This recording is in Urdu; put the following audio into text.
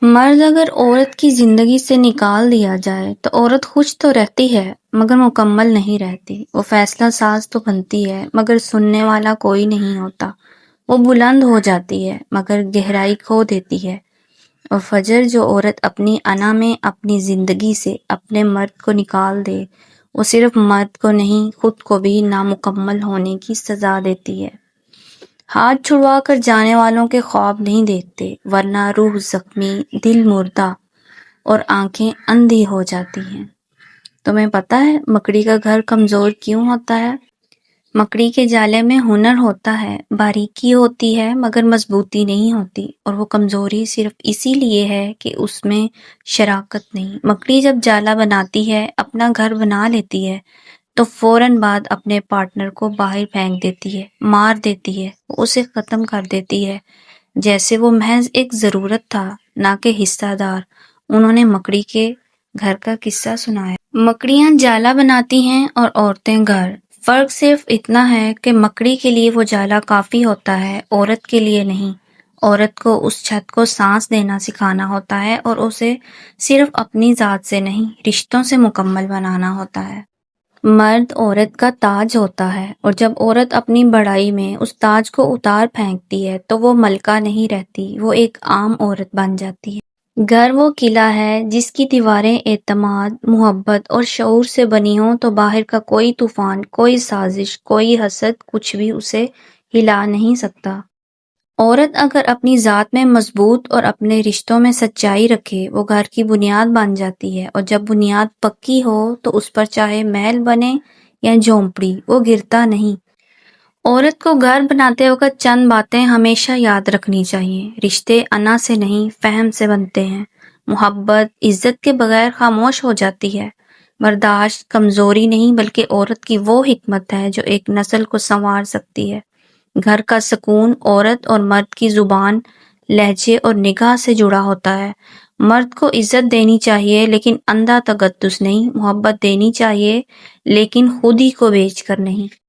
مرد اگر عورت کی زندگی سے نکال دیا جائے تو عورت خوش تو رہتی ہے مگر مکمل نہیں رہتی۔ وہ فیصلہ ساز تو بنتی ہے مگر سننے والا کوئی نہیں ہوتا۔ وہ بلند ہو جاتی ہے مگر گہرائی کھو دیتی ہے۔ اور فجر جو عورت اپنی انا میں اپنی زندگی سے اپنے مرد کو نکال دے، وہ صرف مرد کو نہیں خود کو بھی نامکمل ہونے کی سزا دیتی ہے۔ ہاتھ چھڑوا کر جانے والوں کے خواب نہیں دیکھتے، ورنہ روح زخمی، دل مردہ اور آنکھیں اندھی ہو جاتی ہیں۔ تمہیں پتہ ہے مکڑی کا گھر کمزور کیوں ہوتا ہے؟ مکڑی کے جالے میں ہنر ہوتا ہے، باریکی ہوتی ہے مگر مضبوطی نہیں ہوتی، اور وہ کمزوری صرف اسی لیے ہے کہ اس میں شراکت نہیں۔ مکڑی جب جالا بناتی ہے، اپنا گھر بنا لیتی ہے، تو فوراً بعد اپنے پارٹنر کو باہر پھینک دیتی ہے، مار دیتی ہے، اسے ختم کر دیتی ہے، جیسے وہ محض ایک ضرورت تھا نہ کہ حصہ دار۔ انہوں نے مکڑی کے گھر کا قصہ سنایا۔ مکڑیاں جالا بناتی ہیں اور عورتیں گھر۔ فرق صرف اتنا ہے کہ مکڑی کے لیے وہ جالا کافی ہوتا ہے، عورت کے لیے نہیں۔ عورت کو اس چھت کو سانس دینا سکھانا ہوتا ہے اور اسے صرف اپنی ذات سے نہیں، رشتوں سے مکمل بنانا ہوتا ہے۔ مرد عورت کا تاج ہوتا ہے، اور جب عورت اپنی بڑائی میں اس تاج کو اتار پھینکتی ہے تو وہ ملکہ نہیں رہتی، وہ ایک عام عورت بن جاتی ہے۔ گھر وہ قلعہ ہے جس کی دیواریں اعتماد، محبت اور شعور سے بنی ہوں تو باہر کا کوئی طوفان، کوئی سازش، کوئی حسد، کچھ بھی اسے ہلا نہیں سکتا۔ عورت اگر اپنی ذات میں مضبوط اور اپنے رشتوں میں سچائی رکھے، وہ گھر کی بنیاد بن جاتی ہے، اور جب بنیاد پکی ہو تو اس پر چاہے محل بنے یا جھونپڑی، وہ گرتا نہیں۔ عورت کو گھر بناتے وقت چند باتیں ہمیشہ یاد رکھنی چاہیے۔ رشتے انا سے نہیں، فہم سے بنتے ہیں۔ محبت عزت کے بغیر خاموش ہو جاتی ہے۔ برداشت کمزوری نہیں بلکہ عورت کی وہ حکمت ہے جو ایک نسل کو سنوار سکتی ہے۔ گھر کا سکون عورت اور مرد کی زبان، لہجے اور نگاہ سے جڑا ہوتا ہے۔ مرد کو عزت دینی چاہیے لیکن اندھا تقدس نہیں، محبت دینی چاہیے لیکن خود ہی کو بیچ کر نہیں۔